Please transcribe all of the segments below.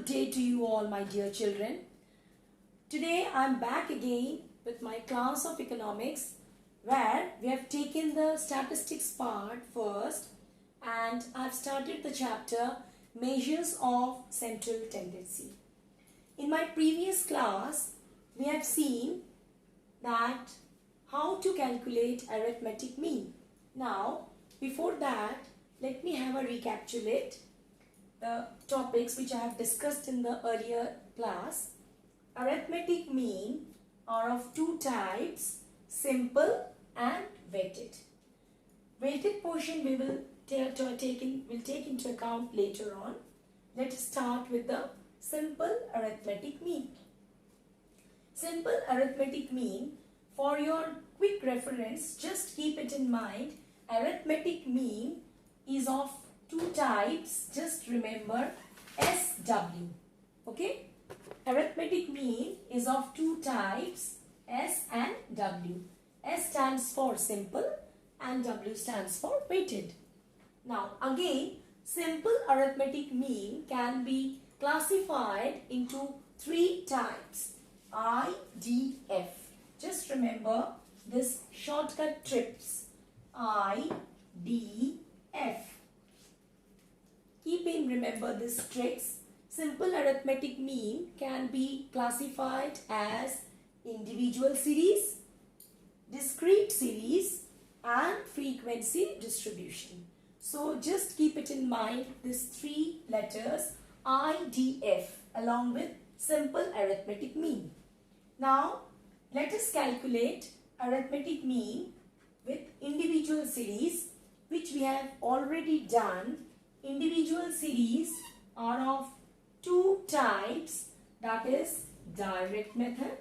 good day to you all, my dear children. Today I'm back again with my class of economics where we have taken the statistics part first and I've started the chapter Measures of Central Tendency. In my previous class, we have seen that how to calculate arithmetic mean. Now, before that, let me have a recapitulate the topics which I have discussed in the earlier class. Arithmetic mean are of two types, simple and weighted. Weighted portion we will take into account later on. Let us start with the simple arithmetic mean. Simple arithmetic mean, for your quick reference, just keep it in mind, arithmetic mean is of two types. Just remember SW. Okay? Arithmetic mean is of two types, S and W. S stands for simple and W stands for weighted. Now again, simple arithmetic mean can be classified into three types, IDF. Just remember this shortcut trips, IDF. Keep in remember these tricks. Simple arithmetic mean can be classified as individual series, discrete series and frequency distribution. So just keep it in mind, these three letters IDF along with simple arithmetic mean. Now let us calculate arithmetic mean with individual series, which we have already done. Individual series are of two types, that is direct method.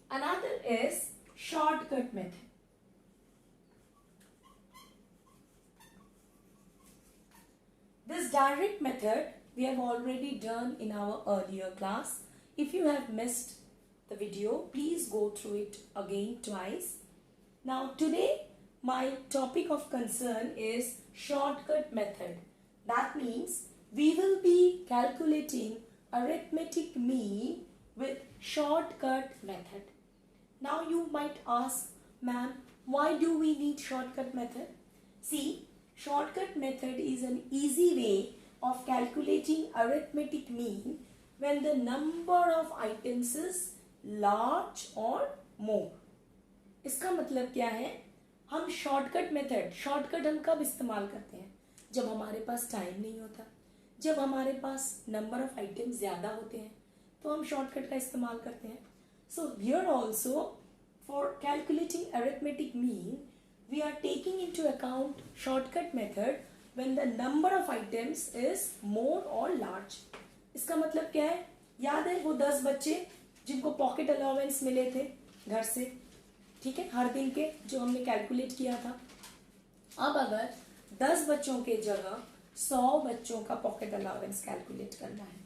Another is shortcut method. This direct method we have already done in our earlier class. If you have missed the video, please go through it again twice. Now today my topic of concern is shortcut method. That means we will be calculating arithmetic mean with shortcut method. Now you might ask, ma'am, why do we need shortcut method? See, shortcut method is an easy way of calculating arithmetic mean when the number of items is large or more. इसका मतलब क्या है? हम shortcut method, shortcut हम कब इस्तेमाल करते हैं? जब हमारे पास टाइम नहीं होता, जब हमारे पास नंबर ऑफ आइटम्स ज़्यादा होते हैं, तो हम शॉर्टकट का इस्तेमाल करते हैं. So here also for calculating arithmetic mean we are taking into account shortcut method when the number of items is more और लार्ज. इसका मतलब क्या है? याद है वो 10 बच्चे जिनको पॉकेट अलाउंस मिले थे घर से, ठीक है, हर दिन के, जो हमने कैलकुलेट किया था. अब अगर 10 बच्चों के जगह 100 बच्चों का पॉकेट अलाउंस कैलकुलेट करना है,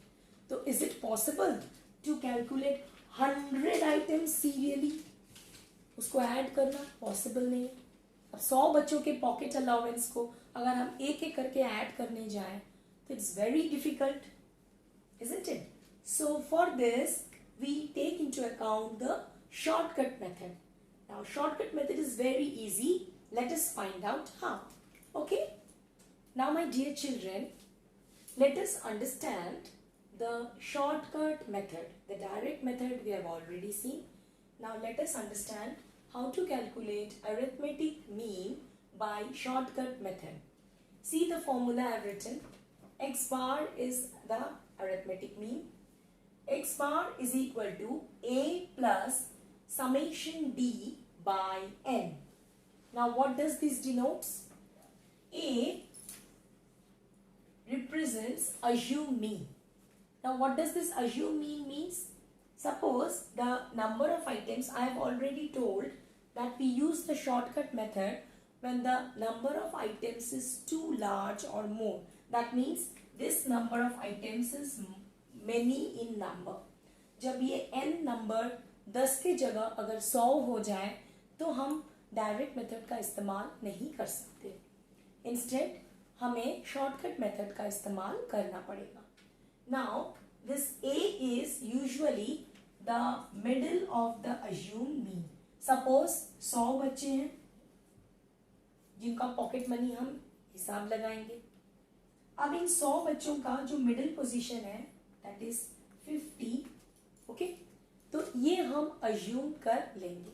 तो is it possible to calculate 100 items serially? उसको ऐड करना पॉसिबल नहीं है. अब 100 बच्चों के पॉकेट अलाउंस को अगर हम एक एक करके ऐड करने जाएं तो it's very difficult, isn't it? So for this we take into account the shortcut method. Now shortcut method is very easy. Let us find out how. Okay? Now my dear children, let us understand the shortcut method. The direct method we have already seen. Now let us understand how to calculate arithmetic mean by shortcut method. See the formula I have written. X bar is the arithmetic mean. X bar is equal to A plus summation D by N. Now what does this denotes? A represents assumed mean. Now what does this assumed mean means? Suppose the number of items, I have already told that we use the shortcut method when the number of items is too large or more. That means this number of items is many in number. जब ये n number 10 के जगह अगर 100 हो जाए तो हम direct method का इस्तेमाल नहीं कर सकते. इंस्टेड हमें शॉर्टकट मेथड का इस्तेमाल करना पड़ेगा. Now this A is usually the middle of the assumed mean. Suppose 100 बच्चे हैं जिनका पॉकेट मनी हम हिसाब लगाएंगे. अब इन 100 बच्चों का जो मिडिल पोजीशन है दैट इज 50. ओके, तो ये हम अज्यूम कर लेंगे.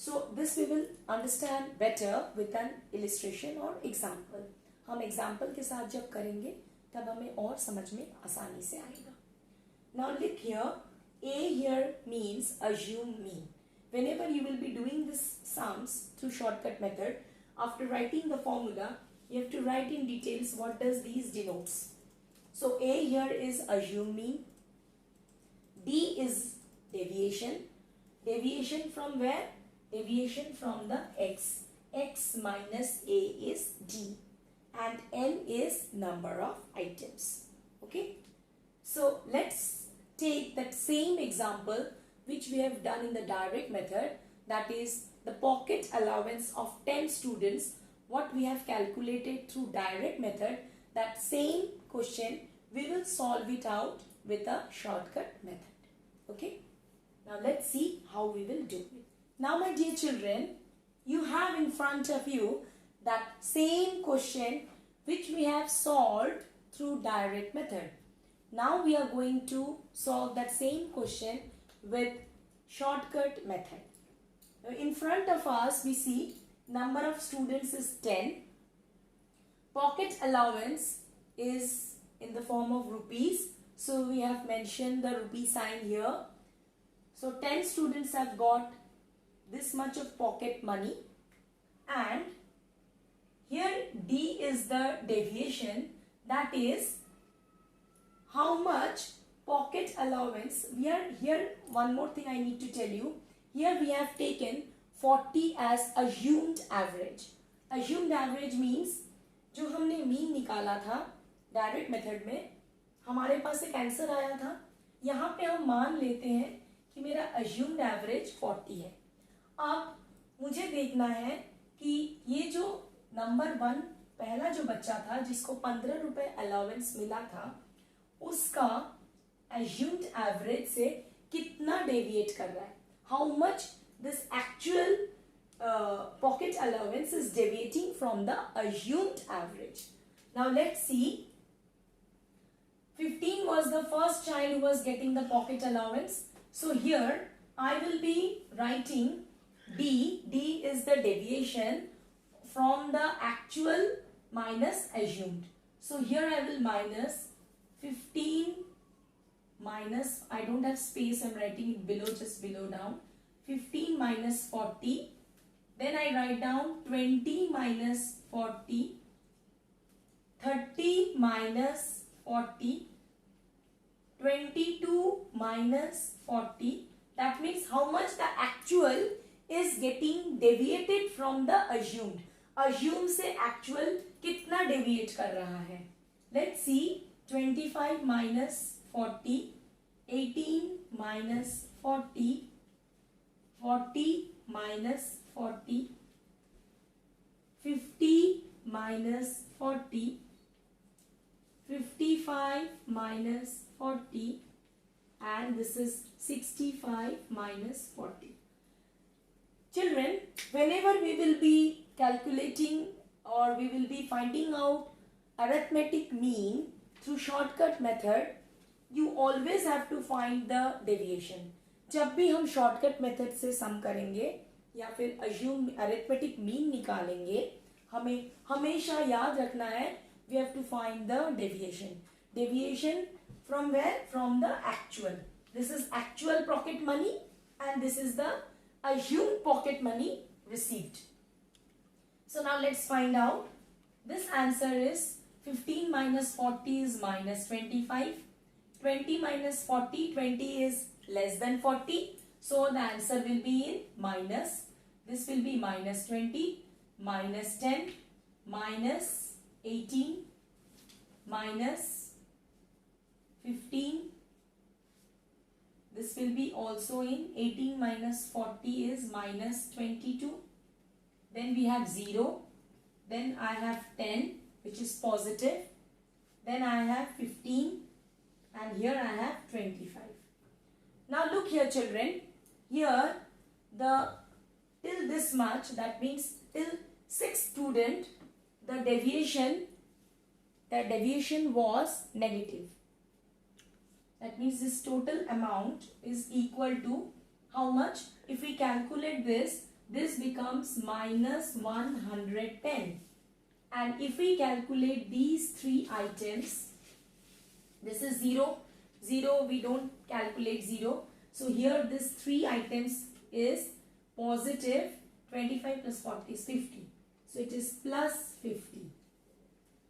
So this we will understand better with an illustration और एग्जाम्पल. हम एग्जाम्पल के साथ जब करेंगे तब हमें और समझ में आसानी से आएगा. नाउ लिख here, A here means assume mean. Whenever you will be doing this sums through shortcut method, after writing the formula, you have to write in details what does these denotes. So A here is assume mean. D is deviation. Deviation from where? Deviation from the x. X minus A is D. And N is number of items. Okay. So let's take that same example which we have done in the direct method, that is the pocket allowance of 10 students, what we have calculated through direct method. That same question we will solve it out with a shortcut method. Okay, now let's see how we will do it. Now my dear children, you have in front of you that same question which we have solved through direct method. Now we are going to solve that same question with shortcut method. In front of us we see number of students is 10. Pocket allowance is in the form of rupees. So we have mentioned the rupee sign here. So 10 students have got this much of pocket money. And here D is the deviation, that is how much pocket allowance. We are here, one more thing I need to tell you. Here we have taken 40 as assumed average. Assumed average means जो हमने mean निकाला था direct method में, हमारे पास एक answer आया था. यहाँ पे हम मान लेते हैं कि मेरा assumed average 40 है. अब मुझे देखना है कि ये जो नंबर 1 पहला जो बच्चा था जिसको 15 रुपए अलाउंस मिला था, उसका assumed average से कितना डेविएट कर रहा है. How much this actual pocket allowance is deviating from the assumed average. Now let's see. 15 was the first child who was getting the pocket allowance. So here I will be writing D. D is the deviation from the actual minus assumed. So here I will minus 15 minus, I don't have space, I'm writing it below, just below down. 15 minus 40. Then I write down 20 minus 40. 30 minus 40. 22 minus 40. That means how much the actual is getting deviated from the assumed. Assume से actual कितना deviate कर रहा है. Let's see. 25 minus 40, 18 minus 40, 40 minus 40, 50 minus 40, 55 minus 40, and this is 65 minus 40. Children, whenever we will be calculating or we will be finding out arithmetic mean through shortcut method, you always have to find the deviation. जब भी हम shortcut method से sum करेंगे या फिर assume arithmetic mean निकालेंगे, हमें हमेशा याद रखना है we have to find the deviation. Deviation from where? From the actual. This is actual pocket money and this is the assumed pocket money received. So now let's find out. This answer is 15 minus 40 is minus 25. 20 minus 40, 20 is less than 40. So the answer will be in minus. This will be minus 20, minus 10, minus 18, minus 15. This will be also in 18 minus 40 is minus 22. Then we have 0. Then I have 10, which is positive. Then I have 15. and here I have 25. Now look here children, here the till this much, that means till 6th student, the deviation was negative. That means this total amount is equal to how much? If we calculate this becomes minus 110. And if we calculate these three items, this is 0, 0, we don't calculate 0. So here this three items is positive 25 plus 40 is 50. So it is plus 50.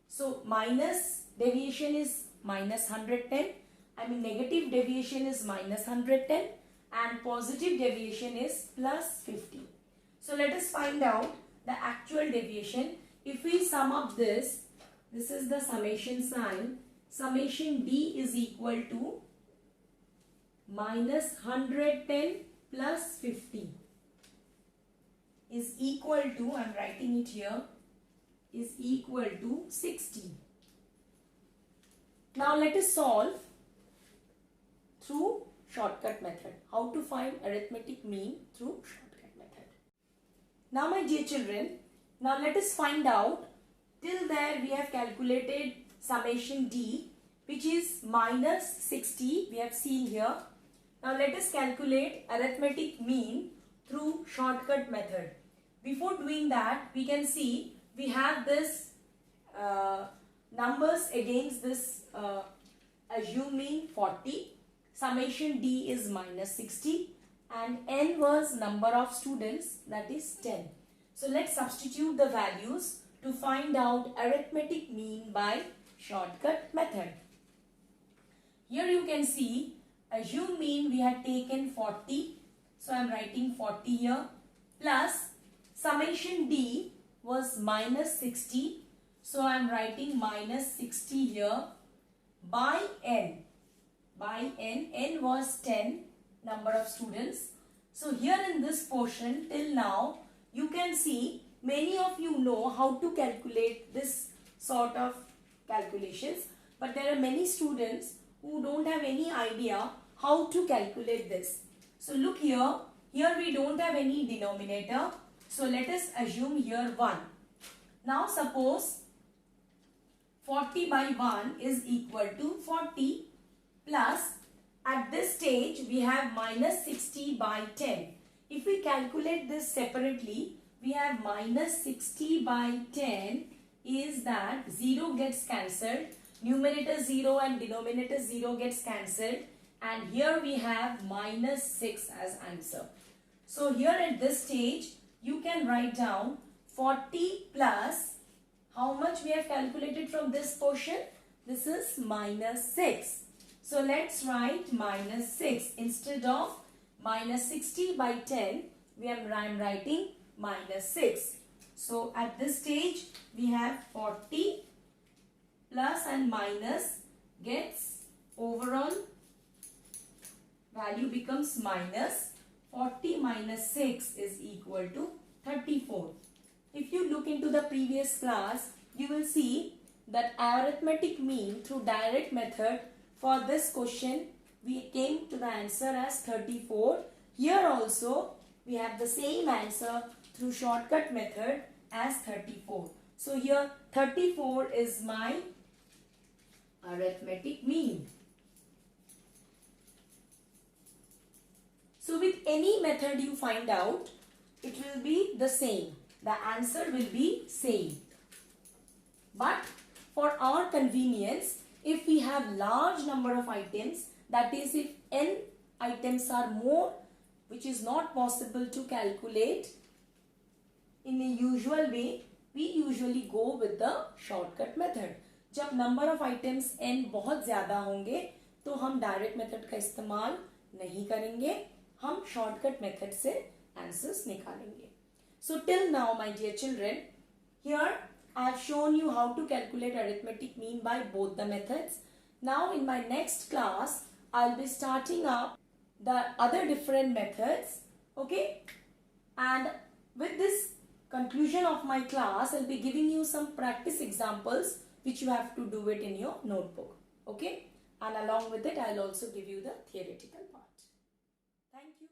So minus deviation is minus 110. I mean negative deviation is minus 110 and positive deviation is plus 50. So let us find out the actual deviation. If we sum up this is the summation sign. Summation D is equal to minus 110 plus 50 is equal to, I am writing it here, is equal to 60. Now let us solve through shortcut method. How to find arithmetic mean through shortcut method. Now my dear children, now let us find out. Till there we have calculated summation D, which is minus 60, we have seen here. Now let us calculate arithmetic mean through shortcut method. Before doing that, we can see we have this numbers against this assuming 40. Summation D is minus 60 and N was number of students, that is 10. So let's substitute the values to find out arithmetic mean by shortcut method. Here you can see assume mean we had taken 40. So I am writing 40 here plus summation D was minus 60. So I am writing minus 60 here by N. By N was 10 number of students. So here in this portion till now you can see many of you know how to calculate this sort of calculations, but there are many students who don't have any idea how to calculate this. So look here we don't have any denominator. So let us assume here 1. Now suppose 40 by 1 is equal to 40 plus at this stage we have minus 60 by 10. If we calculate this separately, we have minus 60 by 10 is that 0 gets cancelled. Numerator 0 and denominator 0 gets cancelled. And here we have minus 6 as answer. So here at this stage, you can write down 40 plus how much we have calculated from this portion? This is minus 6. So let's write minus 6. Instead of minus 60 by 10, I am writing minus 6. So at this stage, we have 40 plus and minus gets overall value becomes minus 40 minus 6 is equal to 34. If you look into the previous class, you will see that arithmetic mean through direct method for this question we came to the answer as 34. Here also we have the same answer through shortcut method as 34. So here 34 is my arithmetic mean. So with any method you find out, it will be the same. The answer will be same. But for our convenience, if we have large number of items, that is if n items are more, which is not possible to calculate in a usual way, we usually go with the shortcut method. जब number of items n बहुत ज़्यादा होंगे तो हम direct method का इस्तेमाल नहीं करेंगे, हम shortcut method से answers निकालेंगे. So till now my dear children, here I have shown you how to calculate arithmetic mean by both the methods. Now in my next class, I will be starting up the other different methods, okay? And with this conclusion of my class, I will be giving you some practice examples which you have to do it in your notebook, okay? and along with it I'll also give you the theoretical part. Thank you.